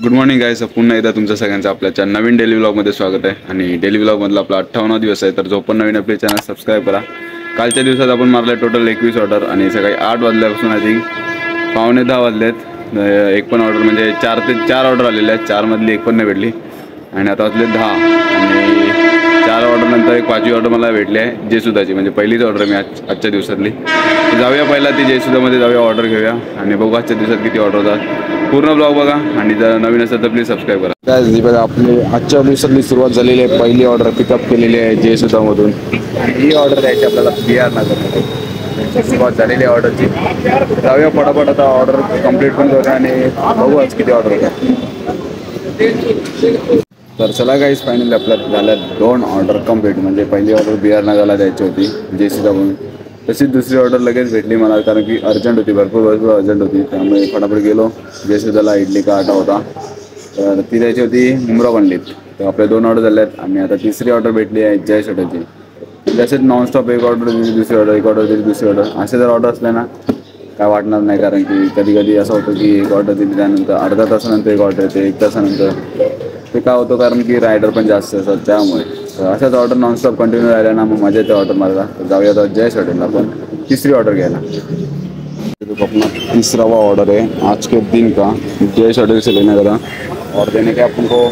Good morning guys. पुन्हा एकदा तुमचं सगळ्यांचं आपल्या नवीन डेली व्लॉगमध्ये स्वागत आहे. आणि डेली व्लॉगमधला आपला 58 दिवस आहे. तर जो पण नवीन आपले चॅनल सबस्क्राईब करा. कालच्या दिवसात आपण मारले टोटल 21 ऑर्डर आणि सकाळी 8 वाजल्यापासून आय थिंक पावणे 10 वाजलेत एक पण ऑर्डर म्हणजे 4 ऑर्डर आलेले आहेत. 4 मधली एक पण नाही भेटली आणि आता वाजले 10 आणि 4 ऑर्डर नंतर एक 5वी ऑर्डर मला भेटली आहे जयसुदाची. म्हणजे पहिलीच ऑर्डर मी आजच्या दिवसातली. जाऊया पहिला ती जयसुदामध्ये जाऊया, ऑर्डर घेऊया आणि बघू आजच्या दिवसात किती ऑर्डर होतात. पूर्ण ब्लॉग बघा आणि जर नवीन असेल तर प्लीज सबस्क्राईब करा. काय बघा, आपली आजच्या दिवसातली सुरुवात झालेली आहे. पहिली ऑर्डर पिकअप केलेली आहे जयसुदामधून आणि ही ऑर्डर द्यायची आपल्याला बिहार नगरमध्ये. सुरुवात झालेली आहे ऑर्डरची. जाऊया पटापट, आता ऑर्डर कंप्लीट पण करूया आणि बघू आज किती ऑर्डर होत्या. तर चला गाईज, फायनली आपल्या झाल्या 2 ऑर्डर कंप्लीट. म्हणजे पहिली ऑर्डर बिहार नगरला द्यायची होती जयसुदामधून. तशीच दुसरी ऑर्डर लगेच भेटली मला, कारण की अर्जंट होती, भरपूर अर्जंट होती. त्यामुळे फटाफट गेलो. जयसुदाला इडली का आटा होता, तर ती द्यायची होती मुंब्रा बनलीत. तर आपल्या 2 ऑर्डर झाल्यात आणि आता तिसरी ऑर्डर भेटली आहे जयसुदाची. जसेच नॉनस्टॉप एक ऑर्डर दिली, दुसरी ऑर्डर, एक ऑर्डर दिली, दुसरी ऑर्डर. असे जर ऑर्डर असले ना काय वाटणार नाही, कारण की कधी कधी असं होतं की एक ऑर्डर दिली त्यानंतर अर्धा तासानंतर एक ऑर्डर येते, 1 तासानंतर. ते काय होतं, कारण की रायडर पण जास्त असतात. त्यामुळे अशाच ऑर्डर नॉनस्टॉप कंटिन्यू राहिल्या ना मग मजा येते ऑर्डर मारायला. तर जाऊया आता जयस हॉटेलला पण तीसरी ऑर्डर घ्यायला. अपना तीसरावा ऑर्डर है आज के दिन का जयस हॉटेल से लेने का. और देने के अपन को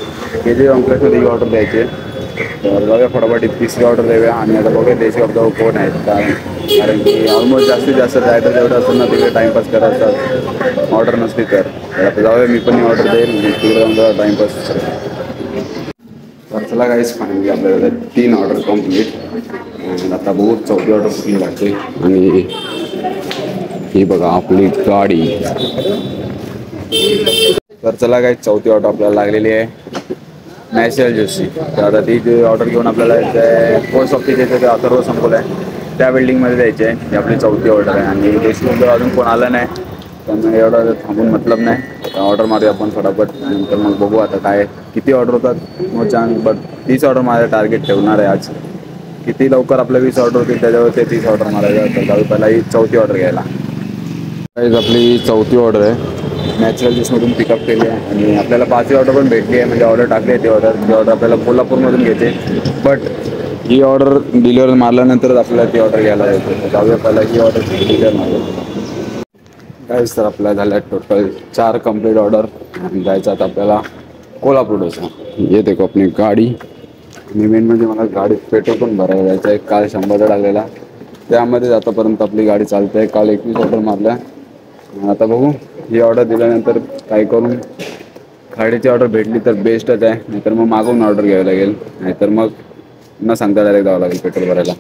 KG कॉम्प्लेक्समध्ये ही ऑर्डर द्यायची आहे. तर जाऊया फटाफट तिसरी ऑर्डर देऊया आणि आता बघूया देशी आपल्याला कोण आहेत काय, कारण की ऑलमोस्ट जास्तीत जास्त रायडर जेवढं असेल ना तिकडे टाईमपास करायचा ऑर्डर नसली तर. आता जाऊया, मी पण ऑर्डर देईल तिकडे जाऊन टाईमपास. तर चला गाईस, फायनली आपल्याला 3 ऑर्डर कंप्लीट आणि आता बहुत 4थी ऑर्डर कुठली लागते. आणि ही बघा आपली गाडी. तर चला गाईस, 4थी ऑर्डर आपल्याला लागलेली आहे नॅशनल ज्यूसची. तर आता ती जी ऑर्डर घेऊन आपल्याला पोस्ट ऑफिस यायचं ते अथर्व संपलं आहे त्या बिल्डिंगमध्ये द्यायची आहे. ही आपली 4थी ऑर्डर आहे आणि देशमुख अजून कोण आलं नाही, त्यामुळे एवढं थांबून मतलब नाही. ऑर्डर मारूया आपण फटाफट, नंतर मग बघू आता काय किती ऑर्डर होतात. नो चान्स, बट 30 ऑर्डर माझं टार्गेट ठेवणार आहे आज. किती लवकर आपल्या 20 ऑर्डर होतील त्याच्यावर ते 30 ऑर्डर मारायचं. तर जाऊ पहिला ही 4थी ऑर्डर घ्यायला. आपली 4थी ऑर्डर आहे, नॅचरल ज्यूसमधून पिकअप केली आहे आणि आपल्याला 5वी ऑर्डर पण भेटली आहे. म्हणजे ऑर्डर टाकली आहे ती ऑर्डर आपल्याला कोल्हापूरमधून घ्यायची, बट ही ऑर्डर डिलिव्हर मारल्यानंतरच आपल्याला ती ऑर्डर घ्यायला जायचं. जाऊया पहिला ही ऑर्डर डिलिव्हर मारली. काहीच तर आपल्याला झाल्या टोटल 4 कंप्लीट ऑर्डर आणि जायचं आता आपल्याला कोल्हापूर डोसा. ये देखो आपली गाडी. आणि मेन म्हणजे मला गाडीत पेट्रोल पण भरायला जायचं आहे. काल 100चा टाकलेला, त्यामध्येच आतापर्यंत आपली गाडी चालते आहे. काल 21 ऑर्डर मारल्या. आता बघू, ही ऑर्डर दिल्यानंतर काय करून गाडीची ऑर्डर भेटली तर बेस्टच आहे, नाहीतर मग मागून ऑर्डर घ्यावी लागेल, नाहीतर मग न सांगता डायरेक्ट जावं लागेल पेट्रोल भरायला.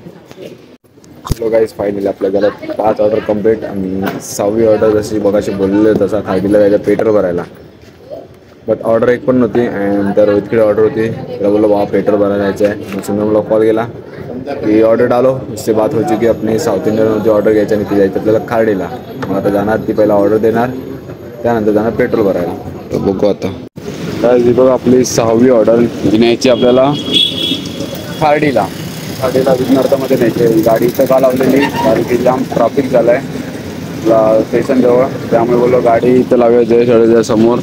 हॅलो गाईज, फायनली आपल्या घरात 5 ऑर्डर कंप्लीट आणि 6वी ऑर्डर जशी बघाशी बोललेलं तसा खाडीला जायचं पेट्रोल भरायला. बट ऑर्डर एक पण नव्हती अँड तर रोहितकडे ऑर्डर होती. त्याला बोललो बाबा पेट्रोल भरायला जायचं आहे. मग सुंदर मला कॉल केला की ऑर्डर डालो, इससे बात हो चुकी अपनी साऊथ इंडियनमध्ये ऑर्डर घ्यायची आणि ती जायचं आपल्याला खाडीला. मग आता जाणार, ती पहिला ऑर्डर देणार, त्यानंतर जाणार पेट्रोल भरायला. तर बघू आता काय बघा आपली 6वी ऑर्डर न्यायची आपल्याला खाडीला. खाडीला विघ्नर्थामध्ये न्यायची गाडी. इथं का लावलेली, कारण की जाम ट्रॅफिक झालं आहे स्टेशनजवळ, त्यामुळे बोललो गाडी इथं लावूया जयशाळेच्या समोर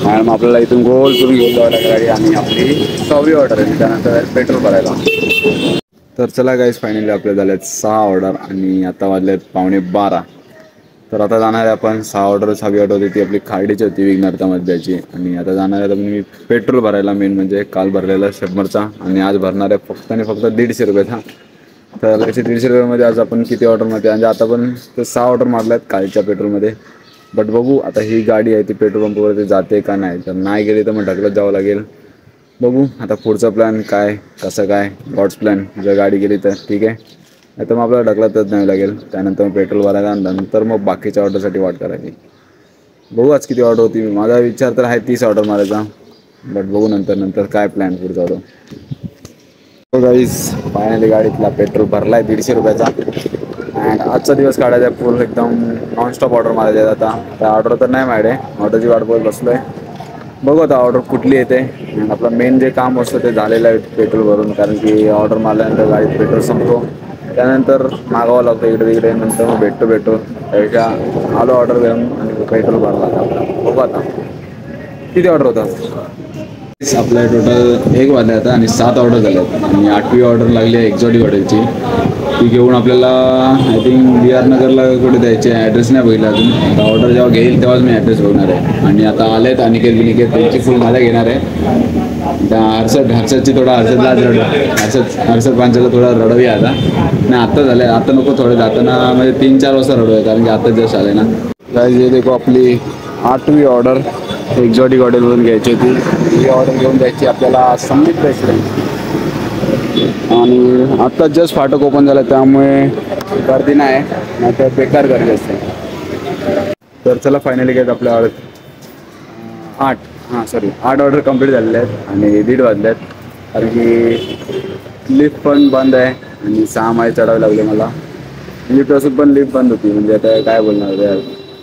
आणि मग आपल्याला इथून गोल करून घेऊन जावं लागेल गाडी. आणि आपली 6वी ऑर्डर आहे, त्यानंतर पेट्रोल भरायला. तर चला गाईज, फायनली आपल्या झाल्यात 6 ऑर्डर आणि आता वाजलेत 11:15. तर आता जाणार आहे आपण 6 ऑर्डर. 6वी ऑर्डर होती ती आपली खाडीची होती विघ्नर्थामध्येची आणि आता जाणार आहे मी पेट्रोल भरायला. मेन म्हणजे काल भरलेला 100चा आणि आज भरणार आहे फक्त आणि फक्त 150 रुपयाचा. तर 150 रुपयामध्ये आज आपण किती ऑर्डरमध्ये, म्हणजे आता पण ते 6 ऑर्डर मारल्या आहेत कालच्या पेट्रोलमध्ये. बट बघू आता ही गाडी आहे ती पेट्रोल पंपवरती जाते का नाही. तर नाही गेली तर मग ढकलत जावं लागेल. बघू आता पुढचा प्लॅन काय, कसं काय, गॉड्स प्लॅन. जर गाडी गेली तर ठीक आहे, नाही तर मग आपल्याला ढकलतच नाही लागेल. त्यानंतर मग पेट्रोल भरायला, नंतर मग बाकीच्या ऑर्डरसाठी वाट करायची. बघू आज किती ऑर्डर होती. माझा विचार तर आहे 30 ऑर्डर मारायचा, बट बघू नंतर काय प्लॅन पुढचा होतो. गाईज, फायनली गाडीतला पेट्रोल भरला आहे 150 रुपयाचा अँड आजचा दिवस काढायचा आहे फुल एकदम नॉनस्टॉप ऑर्डर मारायचे आहेत. आता त्या ऑर्डर तर नाही माहिती आहे, ऑर्डरची वाट बघत बसलो आहे. बघू आता ऑर्डर कुठली येते. आपलं मेन जे काम असतं ते झालेलं आहे पेट्रोल भरून, कारण की ऑर्डर मारल्यानंतर गाडीत पेट्रोल संपतो, त्यानंतर मागावं लागतं इकडे तिकडे, नंतर मग भेटतो त्याच्या आलो ऑर्डर घेऊन आणि पेट्रोल भरला. बघू आता किती ऑर्डर होतात? आपल्या टोटल 1 वाजले आता आणि 7 ऑर्डर झाल्यात आणि 8वी ऑर्डर लागली आहे एक्झॉटिक हॉटेलची. ती घेऊन आपल्याला आय थिंक डी आर नगरला कुठे द्यायचे, ॲड्रेस नाही बघितला अजून. आता ऑर्डर जेव्हा घेईल तेव्हाच मी ॲड्रेस बघणार आहे. आणि आता आलेत अनिकेत बिनिकेत, त्यांची फुल मजा घेणार आहे. त्या हर्षदची थोडा हर्षदलाच हर्षद पांचाला थोडा रडूया आता. नाही आत्ता झालं आहे, आता नको थोडं जाताना म्हणजे 3-4 वाजता रडूया, कारण की आता जस्ट आले ना. काय देखो आपली 8वी ऑर्डर एक्झॉटिक हॉटेलमधून घ्यायची होती. ही ऑर्डर घेऊन द्यायची आपल्याला संदीप रेस्टॉरंट. आणि आत्ता जस्ट फाटक ओपन झालं त्यामुळे गर्दी नाही, नाहीतर बेकार गर्दी असते. तर चला फायनली काय आपल्या 8 ऑर्डर कंप्लीट झालेले आहेत आणि 1:30 वाजले आहेत. कारण की लिफ्ट पण बंद आहे आणि 6 माळे चढावे लागले मला. लिफ्ट असून पण लिफ्ट बंद होती, म्हणजे आता काय बोलणार यार.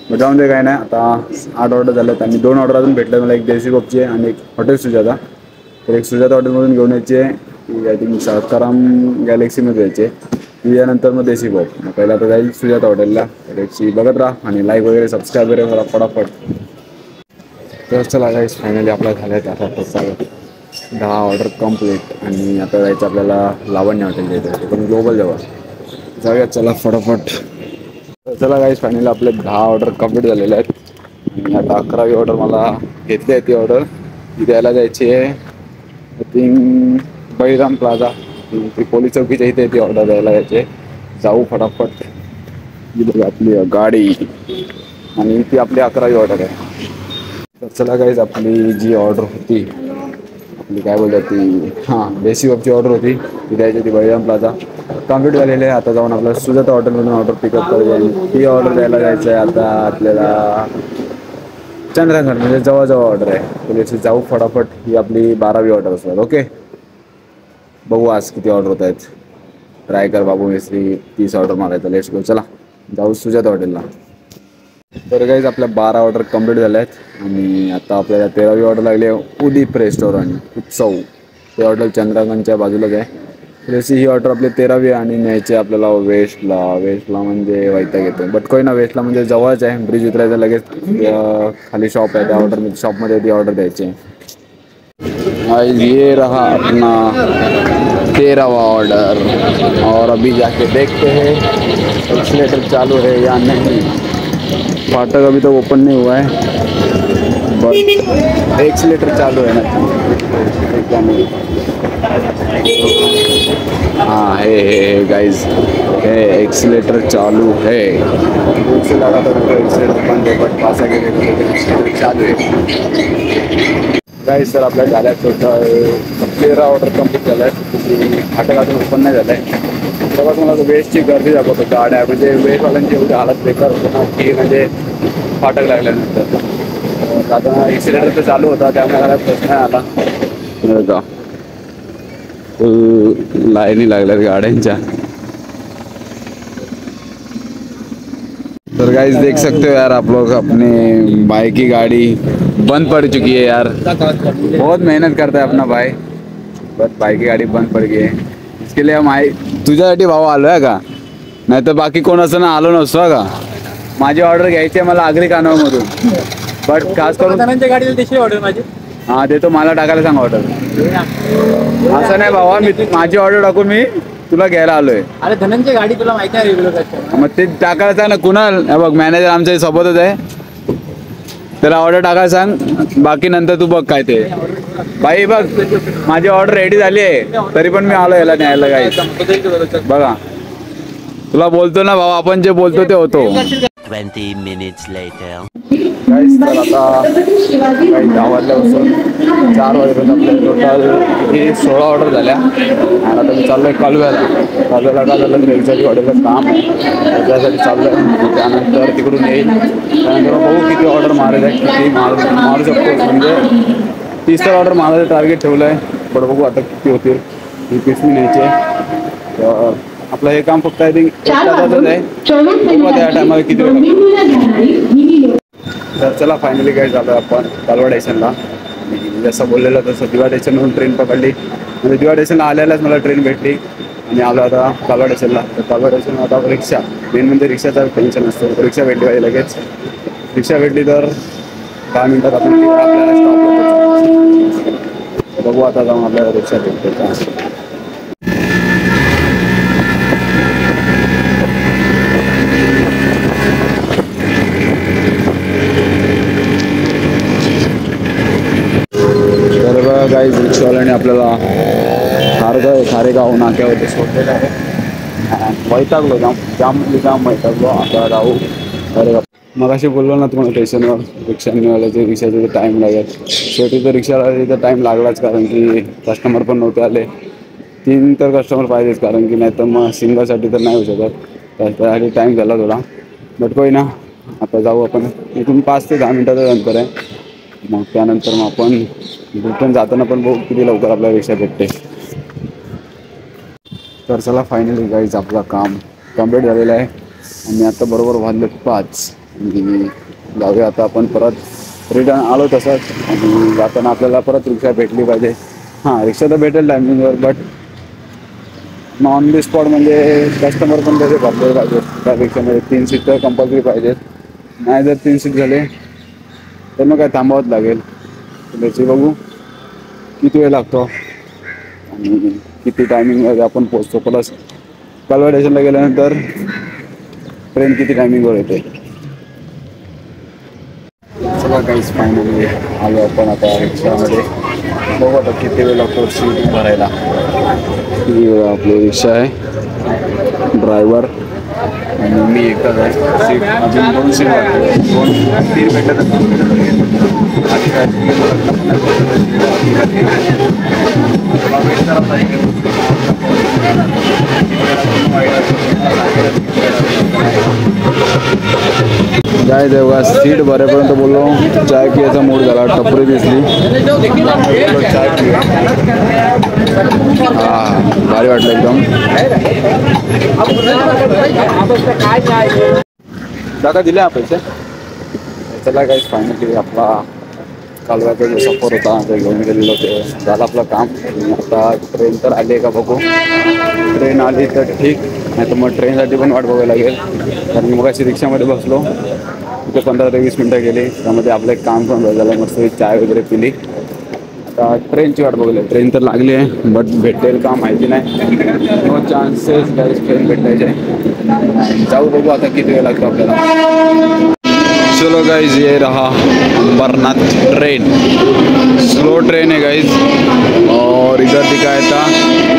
मग जाऊन दे, काय नाही. आता 8 ऑर्डर झालेत आणि 2 ऑर्डर अजून भेटले मला. एक देसी पबची आहे आणि एक हॉटेल सुजाता. तर एक सुजाता हॉटेलमधून घेऊन यायची आहे, ती आय थिंक साताराम गॅलेक्सीमध्ये यायचे. त्यानंतर मग देसी पब. मग पहिला आता जाईल सुजाता हॉटेलला. त्याची बघत राहा आणि लाईक वगैरे सबस्क्राईब वगैरे मला फटाफट. तर चला गाईस, फायनली आपला झाला आहे आता 10 ऑर्डर कंप्लीट. आणि आता जायचं आपल्याला लावण्य हॉटेल जायचं, पण ग्लोबल जवळ जाऊया. चला फटाफट. तर चला गाईस, फायनली आपले 10 ऑर्डर कंप्लीट झालेले आहेत. आणि आता 11वी ऑर्डर मला घेतली आहे. ती ऑर्डर ती द्यायला जायची आहे आय थिंक बळीराम प्लाझा, ती पोलीस चौकीच्या इथे ती ऑर्डर द्यायला जायची आहे. जाऊ फटाफट. ही आपली गाडी आणि ती आपली 11वी ऑर्डर आहे. तर चला गाईज, आपली जी ऑर्डर होती आपली काय बोलतात ती देसी पबची ऑर्डर होती, ती द्यायची होती बळीराम प्लाझा. कंप्लीट झालेले आहे. आता जाऊन आपलं सुजाता हॉटेलमधून ऑर्डर पिकअप करूया. ती ऑर्डर द्यायला जायचं आहे आता आपल्याला चंद्रगड, म्हणजे जवळजवळ ऑर्डर आहे. तर जाऊ फटाफट. ही आपली 12वी ऑर्डर असणार. ओके, बघू आज किती ऑर्डर होत आहेत. ट्राय कर बाबू मिस्त्री, 30 ऑर्डर मारायचं. Let's go. चला जाऊ सुजाता हॉटेलला. तर गाईज, आपल्या 12 ऑर्डर कंप्लीट झाल्या आहेत आणि आता आपल्याला 13वी ऑर्डर लागली आहे उदीप रेस्टॉरंट उत्सव. ते हॉटेल चंद्रगडच्या बाजूलाच आहे. जशी ही ऑर्डर आपली 13वी आणि न्यायची आपल्याला वेस्टला म्हणजे वैताग येतो. बट कोई ना, वेस्टला म्हणजे जवळच आहे. ब्रिज उतरायचं लगेच खाली शॉप आहे, त्या ऑर्डर शॉपमध्ये ती ऑर्डर द्यायची आहे. ये रहा अपना 13वां ऑर्डर और अभी जाके देखते हैं एक्सीलेटर चालू है या नहीं. फाटक अभी तो ओपन नहीं हुआ है, बट एक्सीलेटर चालू है ना. हाँ है गाइज, है एक्सीलेटर चालू है. से लगा तो एक्सीलेटर बंद है, बट पास आगे एक्सीलेटर चालू है. गाईज, तर आपल्या झाल्या टोटल 13 ऑर्डर कंप्लीट झाल्या आहेत. फाटक अजून ओपन नाही झालं आहे. तेव्हा तुम्हाला वेस्टची गर्दी दाखवतो. गाड्या म्हणजे वेस्टवाल्यांची एवढी हालत बेकार होतं ना की म्हणजे फाटक लागल्यानंतर. आता एक्सिलेटर तर चालू होता, त्यामुळे मला प्रश्न आला का लाईनी लागल्यात गाड्यांच्या. तर गाइस देख सकते हो यार आप लोग, अपने भाई की गाड़ी बंद पड़ चुकी है यार. बहुत मेहनत करता है अपना भाई, बट भाई की गाड़ी बंद पड़ गई है. इसके लिए हम आई तुझ्यासाठी भाऊ आलो आहे का, नाही तर बाकी कोण असं ना आलो नसतो का. माझी ऑर्डर घ्यायची आहे मला आगरी कानवमधून, बट खास करून गाडीला देशील ऑर्डर माझी. हां देतो, मला टाकायला सांग ऑर्डर. असं नाही भावा, मी माझी ऑर्डर टाकून मी तुला घ्यायला आलोय. अरे धनंजय गाडी तुला माहिती आहे रेग्युलर कस्टमर. मग ते टाकायला सांग ना. कुणाल बघ मॅनेजर आमच्या सोबतच आहे, त्याला ऑर्डर टाकायला सांग. बाकी नंतर तू बघ काय ते. बाई बघ माझी ऑर्डर रेडी झाली आहे, तरी पण मी आलो याला न्यायला. काय बघा, तुला बोलतो ना भाऊ, आपण जे बोलतो ते होतो. 20 minutes later. गाईस, तर आता काही 10 वाजल्यापासून 4 वाजेपर्यंत आपल्या टोटल 16 ऑर्डर झाल्या. आणि आता मी चाललो आहे कालव्याला. काय झालं एक्झॅक्ट ऑर्डरचं काम आहे, त्याच्यासाठी चाललो आहे. त्यानंतर तिकडून येईल, त्यानंतर बघू किती ऑर्डर मारायचं आहे, किती मारू शकतो. म्हणजे 30 ऑर्डर मारायचं टार्गेट ठेवलं आहे, पण बघू आता किती होतील. ही पिशवी न्यायची आहे. आपलं हे काम फक्त आय थिंक 1 तासाचंच आहे. बघू त्या टायमाला किती वेळ. तर चला फायनली काय झालं आपण कालवा स्टेशनला. जसं बोललेलं तसं दिवा स्टेशनवरून ट्रेन पकडली. म्हणजे दिवा स्टेशनला आल्यालाच मला ट्रेन भेटली आणि आलो आता कालवा स्टेशनला. तर कालवा स्टेशन आता रिक्षा, मेन म्हणजे रिक्षाचा टेन्शन असतं. रिक्षा भेटली पाहिजे लगेच. रिक्षा भेटली तर 10 मिनिटात आपण आपल्याला स्टॉपला बघू. आता जाऊन आपल्याला रिक्षा भेटते का. तर बघा गाईज रिक्षावाल्याने आपल्याला खारेगाव नाक्यावरती सोडलेलं आहे. वैतागलो जाम वैतागलो. आता राहू. अरे मग अशी बोललो ना तुम्हाला स्टेशनवर रिक्षावाल्याचे रिक्षाचे टाईम लागेल. शेवटी तर रिक्षाला तिथं टाईम लागलाच, कारण की कस्टमर पण नव्हते आले. 3 तर कस्टमर पाहिजेच, कारण की नाही तर मग सिंगलसाठी तर नाही होऊ शकत. त्यासाठी टाईम झाला थोडा. बट कोई ना, आता जाऊ आपण. इथून 5 ते 10 मिनटाचं अंतर आहे. मग त्यानंतर मग आपण रिटर्न जाताना पण बघू किती लवकर आपल्याला रिक्षा भेटते. तर चला फायनली गाईज आपलं काम कंप्लीट झालेलं आहे. आणि आता बरोबर वाजले 5. आणि जाऊया आता आपण परत. रिटर्न आलो तसंच. आणि जाताना आपल्याला परत रिक्षा भेटली पाहिजे. हां, रिक्षा तर भेटेल टायमिंगवर, बट ऑन दी स्पॉट म्हणजे कस्टमर पण त्याचे भरलेले पाहिजे. त्या रिक्षामध्ये 3 सीट तर कंपल्सरी पाहिजेत. नाही जर 3 सीट झाले तर मग काय थांबावंच लागेल. त्याची बघू किती वेळ लागतो आणि किती टायमिंगमध्ये आपण पोचतो. प्लस कलवा स्टेशनला गेल्यानंतर ट्रेन किती टायमिंगवर येते. चला काहीच फायनली आलो आपण आता रिक्षामध्ये. बघू आता किती वेळ लागतो सीट भरायला. ही आपली रिक्षा आहे, ड्रायव्हर आणि मी एकटाच आहे. सीट अजून 2 सीट वाटते. 2-3 भेटत आधी काय काय तेव्हा सीट भरेपर्यंत बोललो चाय पियाचा मूड झाला. टपरी दिसली, चाय पिया. हां, भारी वाटलं एकदम. दादा दिले हा पैसे. चला काही फायनली आपला कालव्याचा जो सफर होता ते घेऊन गेलेलो ते झालं आपलं काम. आता ट्रेन तर आली आहे का बघू. ट्रेन आली तर ठीक, नाही तर मग ट्रेनसाठी पण वाट बघायला लागेल. कारण मग अशी रिक्षामध्ये बसलो तिथे 15 ते 20 मिनटं गेली. त्यामध्ये आपलं एक काम पण झालं, मस्त चाय वगैरे पिली. आता ट्रेनची वाट बघूया. ट्रेन तर लागली आहे, बट भेटेल का माहिती नाही. नो चान्सेस गाईज ट्रेन भेटायचे. जाऊ बघू आता किती वेळ लागतो आपल्याला. चलो गाइज, ये रहा अंबरनाथ ट्रेन. स्लो ट्रेन है गाइज. और इधर दिखाया था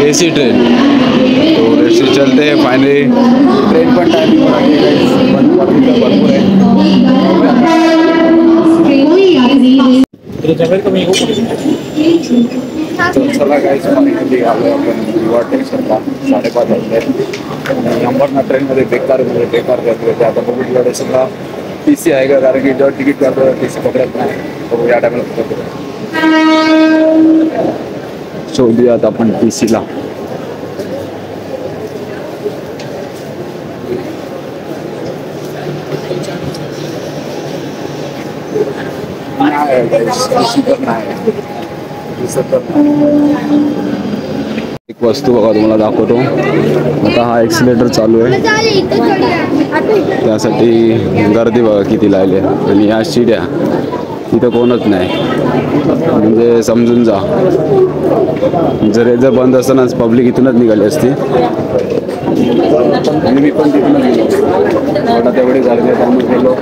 एसी ट्रेन, तो एसी चलते हैं फाइनली. ट्रेन पण टाइमिंग हो रही है गाइज, पण गर्दी तर भरपूर आहे. चला गाइज फायनली आलो आपण युवा स्टेशनला. 5:30 वाजले. आणि अंबरनाथ ट्रेनमध्ये बेकार गर्दी होते. आता बघू युवा स्टेशनला TC आहे का, कारण की जेव्हा तिकीट करतो TC पकडत नाही. बघू या टायमाला पकडतो. शोधूयात आपण TCला. एक वस्तू बघा तुम्हाला दाखवतो. आता हा एक्सिलेटर चालू आहे, त्यासाठी गर्दी बघा किती लागली. आणि या शिड्या तिथं कोणच नाही, म्हणजे समजून जा. जर बंद असतानाच पब्लिक इथूनच निघाली असती. आणि मी पण तिथूनच गेलो. आता तेवढी गर्दी आहे त्यामुळे गेलो.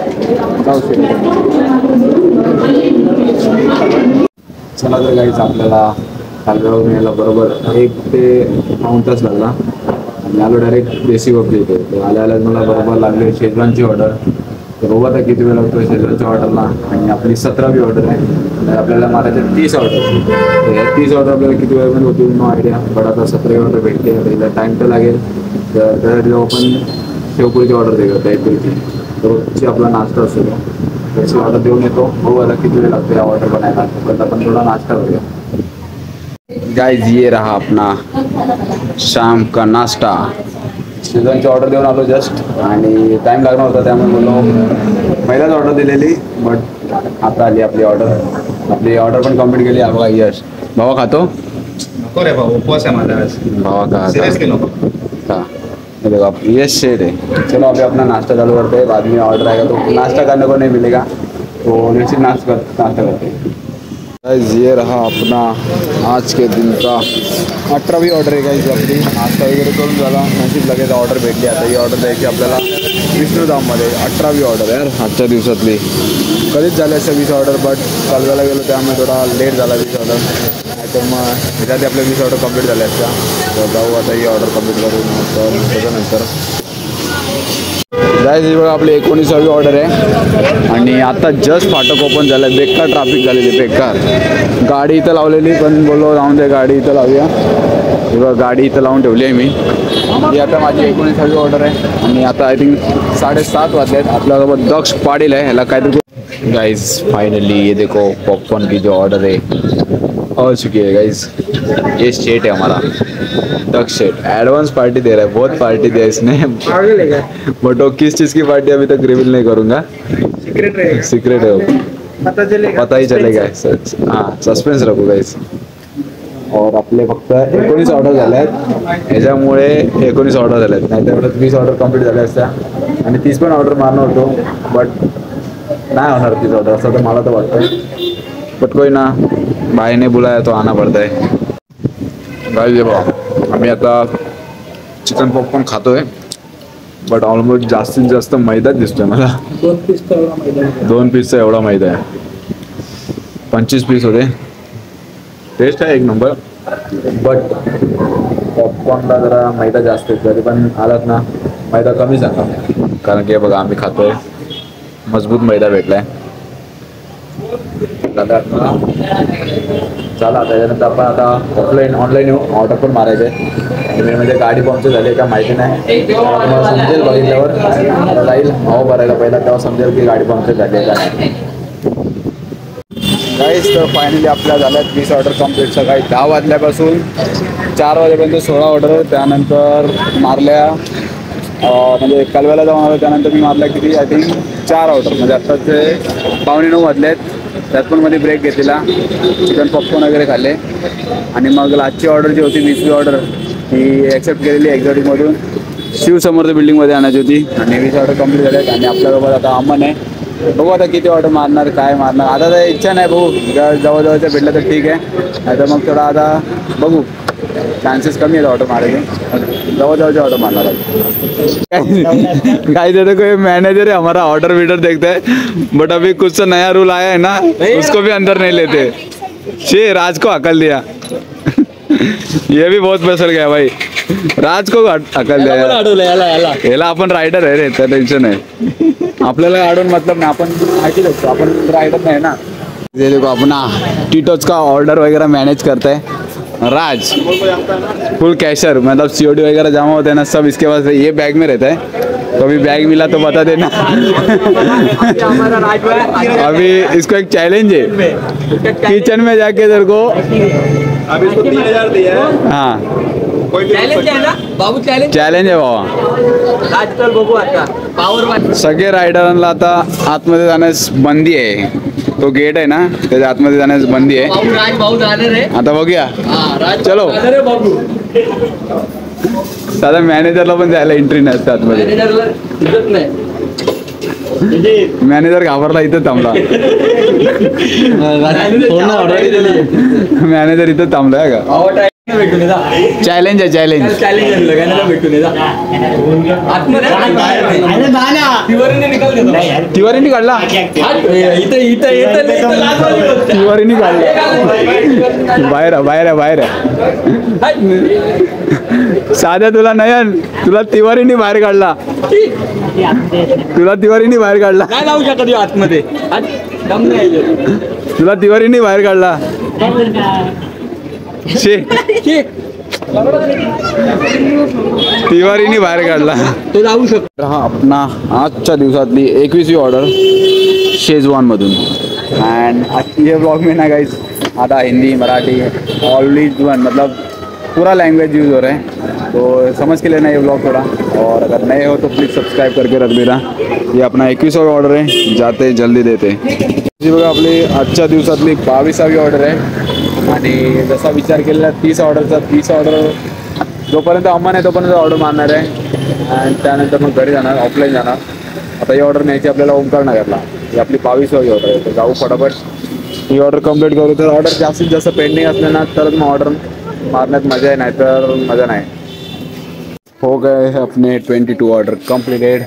चला तर काहीच आपल्याला कालव्यावरून यायला बरोबर 1 ते 9 तास लागला. आणि आलो डायरेक्ट देशी बकरी इथे. तर आल्या मला बरोबर लागले शेजवानची ऑर्डर. तर बघू आता किती वेळ लागतो शेजवानच्या ऑर्डरला. आणि आपली 17वी ऑर्डर आहे. तर आपल्याला मारायचे 30 ऑर्डर. तर या 30 ऑर्डर आपल्याला किती वेळामध्ये होतील नो आयडिया. बट आता 17वी ऑर्डर भेटते, त्याला टाईम तर लागेल. तर त्यासाठी जेव्हा आपण शेवपुरीची ऑर्डर देतो त्याची रोजची आपला नाश्ता असतो, त्याची ऑर्डर देऊन येतो. बघू आता किती वेळ लागतो या ऑर्डर बनायला. तर आपण थोडा नाश्ता करूया. गाइस ये रहा अपना शाम का नाश्ता. शेजवानची ऑर्डर देऊन आलो जस्ट, आणि टाईम लागणार होता त्यामुळे बोललो पहिलाच ऑर्डर दिलेली. बट आता आली आपली ऑर्डर. आपली ऑर्डर पण कंप्लीट केली. बघा यश भावा खातो. नको रे भाऊ, उपवास आहे माझा. भावा का सिरियसली नको का. देखो यश शेर है. चलो अभी अपना नाश्ता चालू करते हैं, बाद में ऑर्डर आएगा तो नाश्ता करने को नहीं मिलेगा. तो जैसे नाश्ता करते हैं। ये रहा अपना आज के दिन का 18वीं ऑर्डर आहे गाइस आपली। नाश्ता वगैरे करून झाला, नशीब लगेच ऑर्डर भेटली। आता ही ऑर्डर द्यायची आपल्याला विष्णुधाममध्ये। 18वी ऑर्डर यार आजच्या दिवसातली। कधीच झालं असं 20 ऑर्डर, बट कालव्याला गेलो त्यामुळे थोडा लेट झाला 20 ऑर्डर। नाही तर मग ह्याच्यात आपल्या 20 ऑर्डर कंप्लीट झाल्या असत्या। तर जाऊ आता ही ऑर्डर कंप्लीट करून त्याच्यानंतर गाइस ही बघा आपली 19वी ऑर्डर आहे आणि आता जस्ट फाटक ओपन झालं आहे। बेकार ट्रॅफिक झालेली, बेकार। गाडी इथं लावलेली, पण बोललो जाऊन दे गाडी इथं लावूया। बघा गाडी इथं लावून ठेवली आहे मी। ही आता माझी 19वी ऑर्डर आहे आणि आता आय थिंक 7:30 वाजले आहेत। आपल्यासोबत दक्ष पाटील आहे, ह्याला काहीतरी। गाइस फाइनली ये देखो पॉपकॉर्न की जो ऑर्डर है आ चुकी है गाइस। ये सेट है हमारा दक्ष सेट। एडवांस पार्टी दे रहा है, बहुत पार्टी दिया इसने। बट वो किस चीज़ की पार्टी अभी तक रिवील नहीं करूँगा, सीक्रेट है वो, पता ही चलेगा। हाँ सस्पेन्स रखू गाइस। और आपले फक्त 19 ऑर्डर झाले आहेत, ह्याच्यामुळे 19 ऑर्डर झाले आहेत। नाही तर 20 ऑर्डर कंप्लीट झाल्या असत्या आणि 30 पण ऑर्डर मारणार होतो, बट नाही होणार 30 ऑर्डर असं तर मला तर वाटतं। बट कोई ना, भाई ने बुलाया तो आना पड़ता है। गाइस ये बघा आम्ही आता चिकन पॉपकॉर्न खातोय, बट ऑलमोस्ट जास्तीत जास्त मैदाच दिसतोय मला। 2 पीसचा एवढा मैदा आहे। 25 पीस होते। टेस्ट आहे एक नंबर, बट पॉपकॉर्नला जरा मैदा जास्त आहे। तरी पण आलात ना मैदा कमी सांगा, कारण की बघा आम्ही खातोय मजबूत मैदा भेटलाय। चला त्याच्यानंतर आपण आता ऑनलाईन ऑर्डर पण मारायचं आहे। म्हणजे गाडी पंक्चर झाली का माहिती नाही, तुम्हाला समजेल बघितल्यावर। जाईल भाव भरायला पहिला, तेव्हा समजेल की गाडी पंक्चर झाली आहे का नाही। गाइस तर फायनली आपल्या झाल्यात 20 ऑर्डर कंप्लीट। सकाळी 10 वाजल्यापासून 4 वाजेपर्यंत 16 ऑर्डर। त्यानंतर मारल्या म्हणजे कालव्याला जाऊन आलो, त्यानंतर मी मारल्या किती आय थिंक 4 ऑर्डर। म्हणजे आत्ताचे 8:45 वाजले आहेत। त्यात पण मध्ये ब्रेक घेतलेला, चिकन पॉपकॉर्न वगैरे खाल्ले आणि मग आजची ऑर्डर जी होती 20वी ऑर्डर ती ॲक्सेप्ट केलेली एक्झॉटिकमधून। शिवसमर्थ बिल्डिंगमध्ये आणायची होती आणि 20 ऑर्डर कंप्लीट झाल्यात। आणि आपल्यासोबत आता अमन आहे, बघू आता किती ऑर्डर मारणार, काय मारणार। आता तर इच्छा नाही भाऊ, जवळजवळचं भेटलं तर ठीक आहे, नाही तर मग थोडा आता बघू, चान्सेस कमी आहेत ऑर्डर मारायचे। जवळजवळचे ऑर्डर मारणार गाइस देखो ये मैनेजर है हमारा, ऑर्डर वीडर देखता है, बट अभी कुछ तो नया रूल आया है ना, उसको भी अंदर नहीं लेते। शे राज को अकल दिया ये भी बहुत पसंद गया भाई, राज को अकल दिया। याला आपण रायडर आहे रे, तर टेन्शन आहे। आपल्याला अडवून मतलब नाही, आपण माहिती देतो, आपण रायडर नाही ना। ये देखो अपना टीटोज का ऑर्डर वगैरह मैनेज करता है राज, फुल कैशर। मतलब COD वगैरह जमा होते हैं ना, सब इसके पास। ये बैग में रहता है, कभी बैग मिला तो बता देना। अभी इसको एक चैलेंज है, किचन में जाके तेरे को अभी इसको 3000 दिया है। हाँ चॅलेंज आहे ना बाबू, चॅलेंज आहे बाबा। आजकाल बघू आता पावर सगळे रायडरांना आता आतमध्ये जाण्यास बंदी आहे। तो गेट आहे ना, त्याच्या आतमध्ये जाण्यास बंदी आहे। भाऊ राज भाऊ जाणार आहे। आता बघूया, राज चलो। जाणार आहे बाबू। साधा मॅनेजरला पण जायला एंट्री नसते आतमध्ये। मॅनेजरला इज्जत नाही। मॅनेजर घाबरला, इथं थांबला। मॅनेजर इथं थांबलाय का? चॅलेंज आहे, चॅलेंज। तिवारीने काढला, तिवारीने काढला। बाहेर बाहेर बाहेर साध्या तुला नयन, तुला तिवारीने बाहेर काढला, तुला तिवारीने बाहेर काढला। काय लावू शकत आतमध्ये, तुला तिवारीने बाहेर काढला। तिवारीने बाहेर काढला, तो जाऊ शकतो। हा अपना आजच्या दिवसातली 21वी ऑर्डर शेजवान मधून। एंड आज ये ब्लॉग में ना गाइस आधा Hindi Marathi all is one, मतलब पूरा लैंग्वेज यूज़ हो रहा है, तो समझ के लेना ये ब्लॉग थोड़ा। और अगर नए हो तो प्लीज़ सब्सक्राइब करके रख देना। ये अपना 21वां ऑर्डर है, जाते जल्दी देते। जी बघा आपली आजच्या दिवसातली 22वी ऑर्डर आहे आणि जसा विचार केलेला 30 ऑर्डरचा, 30 ऑर्डर जोपर्यंत अमन आहे तोपर्यंत ऑर्डर मारणार आहे आणि त्यानंतर मग घरी जाणार, ऑफलाईन जाणार। आता ही ऑर्डर न्यायची आपल्याला ओंकार नगरला, ही आपली 22वी ऑर्डर आहे. तर जाऊ फटाफट ही ऑर्डर कंप्लीट करू. तर ऑर्डर जास्तीत जास्त पेंडिंग असले ना तरच मग ऑर्डर मारण्यात मजा आहे, नाही तर मजा नाही. हो गए अपने 22 ऑर्डर कंप्लीटेड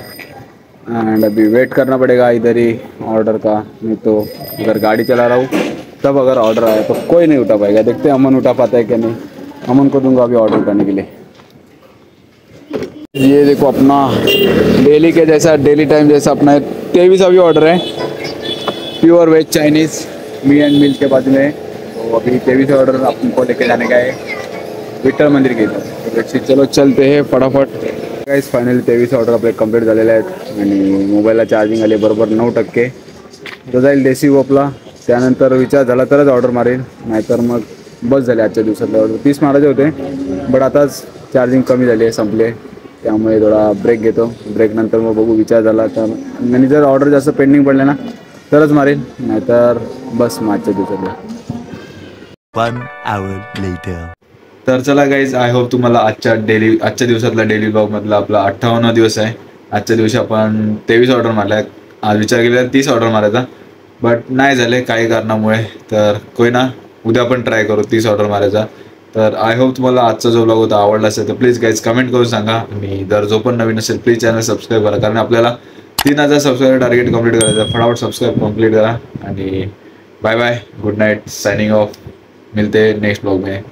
एंड अभी वेट करना पड़ेगा इधर ही ऑर्डर का. नहीं तो अगर गाड़ी चला रहा हूँ तब अगर ऑर्डर आया तो कोई नहीं उठा पाएगा. देखते हैं अमन उठा पाता है क्या नहीं. अमन को दूंगा अभी ऑर्डर करने के लिए. ये देखो अपना डेली के जैसा डेली टाइम जैसा अपना 23वीं ऑर्डर है. Pure veg Chinese me and milk के बाजू में. तो अभी 23वीं ऑर्डर आपको लेके जाने का है विठ्ठल मंदिर के इधर. तो चलो चलते हैं फटाफट. गाइस फायनली 23 ऑर्डर आपले कंप्लीट झालेले आहेत आणि मोबाईलला चार्जिंग आली बरोबर 9%. तो जाईल देसी आपला. त्यानंतर विचार झाला तरच ऑर्डर मारेल, नाहीतर मग बस झाले आजच्या दिवसातले ऑर्डर. 30 मारायचे होते बट आताच चार्जिंग कमी झाली आहे, संपले. त्यामुळे थोडा ब्रेक घेतो. ब्रेक नंतर मग बघू विचार झाला तर. आणि जर ऑर्डर जास्त पेंडिंग पडले ना तरच मारेल, नाहीतर बस मग आजच्या दिवसातले. 1 hour later. तर चला गाईज, आय होप तुम्हाला आजच्या दिवसातला डेली ब्लॉगमधला आपला 58वा दिवस आहे. आजच्या दिवशी आपण 23 ऑर्डर मारल्या. आज विचार केला 30 ऑर्डर मारायचा बट नाही झाले काही कारणामुळे. तर कोई ना, उद्या पण ट्राय करू 30 ऑर्डर मारायचा. तर आय होप तुम्हाला आजचा जो ब्लॉग होता आवडला असेल तर प्लीज गाईज कमेंट करून सांगा. आणि जर जो पण नवीन असेल प्लीज चॅनल सबस्क्राईब करा, कारण आपल्याला 3000 सबस्क्राईबर टार्गेट कंप्लीट करायचं. फटाफट सबस्क्राईब कंप्लीट करा आणि bye bye, good night, signing off. मिलते नेक्स्ट ब्लॉग में.